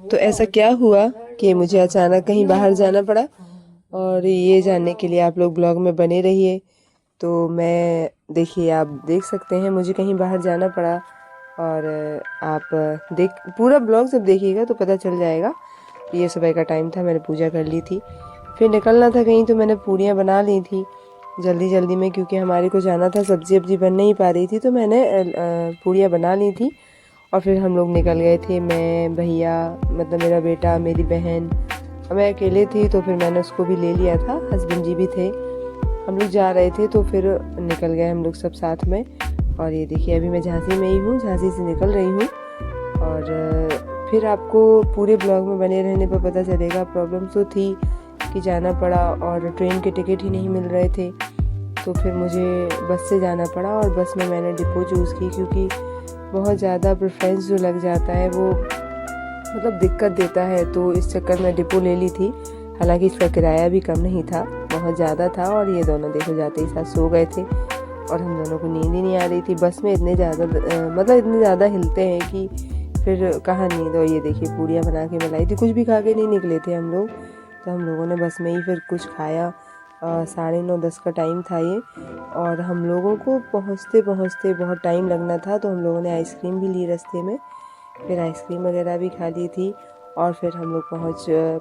तो ऐसा क्या हुआ कि मुझे अचानक कहीं बाहर जाना पड़ा, और ये जानने के लिए आप लोग ब्लॉग में बने रहिए। तो मैं देखिए, आप देख सकते हैं मुझे कहीं बाहर जाना पड़ा, और आप देख पूरा ब्लॉग जब देखिएगा तो पता चल जाएगा। ये सुबह का टाइम था, मैंने पूजा कर ली थी, फिर निकलना था कहीं, तो मैंने पूरियाँ बना ली थी जल्दी जल्दी में, क्योंकि हमारे को जाना था, सब्जी वब्जी बन नहीं पा रही थी, तो मैंने पूरियाँ बना ली थी। और फिर हम लोग निकल गए थे, मैं, भैया, मतलब मेरा बेटा, मेरी बहन, मैं अकेले थी, तो फिर मैंने उसको भी ले लिया था, हस्बैंड जी भी थे, हम लोग जा रहे थे, तो फिर निकल गए हम लोग सब साथ में। और ये देखिए, अभी मैं झांसी में ही हूँ, झांसी से निकल रही हूँ। और फिर आपको पूरे ब्लॉग में बने रहने पर पता चलेगा। प्रॉब्लम तो थी कि जाना पड़ा और ट्रेन के टिकट ही नहीं मिल रहे थे, तो फिर मुझे बस से जाना पड़ा, और बस में मैंने डिपो चूज़ की, क्योंकि बहुत ज़्यादा प्रेफरेंस जो लग जाता है वो मतलब दिक्कत देता है, तो इस चक्कर में डिपो ले ली थी। हालांकि इसका किराया भी कम नहीं था, बहुत ज़्यादा था। और ये दोनों देखो जाते ही साथ सो गए थे, और हम दोनों को नींद ही नहीं आ रही थी। बस में इतने ज़्यादा मतलब इतने ज़्यादा हिलते हैं कि फिर कहाँ नींद। और ये देखिए, पूड़ियाँ बना के मैं लाई थी, कुछ भी खा के नहीं निकले थे हम लोग, तो हम लोगों ने बस में ही फिर कुछ खाया। 9:30-10 का टाइम था ये, और हम लोगों को पहुँचते पहुँचते बहुत टाइम लगना था, तो हम लोगों ने आइसक्रीम भी ली रास्ते में, फिर आइसक्रीम वगैरह भी खा ली थी। और फिर हम लोग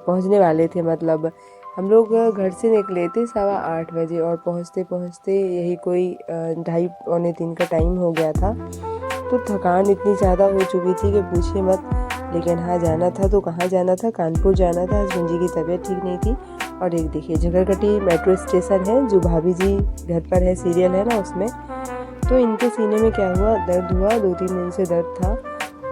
पहुँचने वाले थे, मतलब हम लोग घर से निकले थे 8:15 बजे, और पहुँचते पहुँचते यही कोई 2:30-3 का टाइम हो गया था। तो थकान इतनी ज़्यादा हो चुकी थी कि पूछिए मत। लेकिन हाँ, जाना था तो कहाँ जाना था, कानपुर जाना था, हस्बैंड जी की तबीयत ठीक नहीं थी। और एक देखिए, झगड़कटी मेट्रो स्टेशन है, जो भाभी जी घर पर है, सीरियल है ना उसमें, तो इनके सीने में क्या हुआ, दर्द हुआ, 2-3 दिन से दर्द था।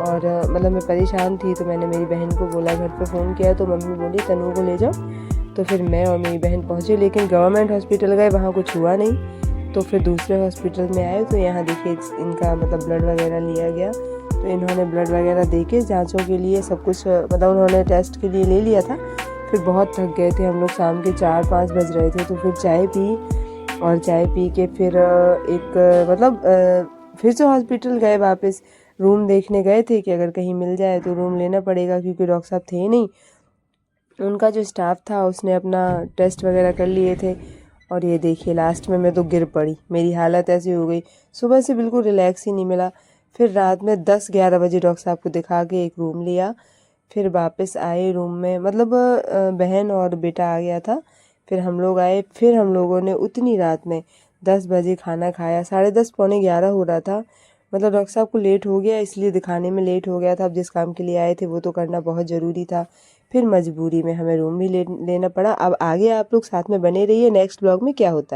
और मतलब मैं परेशान थी, तो मैंने मेरी बहन को बोला, घर पे फ़ोन किया, तो मम्मी बोली तनु को ले जाओ। तो फिर मैं और मेरी बहन पहुँचे, लेकिन गवर्नमेंट हॉस्पिटल गए, वहाँ कुछ हुआ नहीं। तो फिर दूसरे हॉस्पिटल में आए, तो यहाँ देखिए इनका मतलब ब्लड वगैरह लिया गया, तो इन्होंने ब्लड वगैरह दे के जाँचों के लिए सब कुछ मतलब उन्होंने टेस्ट के लिए ले लिया था। फिर बहुत थक गए थे हम लोग, शाम के 4-5 बज रहे थे, तो फिर चाय पी, और चाय पी के फिर फिर से हॉस्पिटल गए, वापस रूम देखने गए थे कि अगर कहीं मिल जाए तो रूम लेना पड़ेगा, क्योंकि डॉक्टर साहब थे नहीं, उनका जो स्टाफ था उसने अपना टेस्ट वगैरह कर लिए थे। और ये देखिए, लास्ट में मैं तो गिर पड़ी, मेरी हालत ऐसी हो गई, सुबह से बिल्कुल रिलैक्स ही नहीं मिला। फिर रात में 10-11 बजे डॉक्टर साहब को दिखा के एक रूम लिया, फिर वापस आए रूम में, मतलब बहन और बेटा आ गया था, फिर हम लोग आए, फिर हम लोगों ने उतनी रात में 10 बजे खाना खाया, 10:30 पौने 11 हो रहा था। मतलब डॉक्टर साहब को लेट हो गया, इसलिए दिखाने में लेट हो गया था। अब जिस काम के लिए आए थे वो तो करना बहुत ज़रूरी था, फिर मजबूरी में हमें रूम भी लेना पड़ा। अब आगे आप लोग साथ में बने रहिए, नेक्स्ट ब्लॉग में क्या होता है।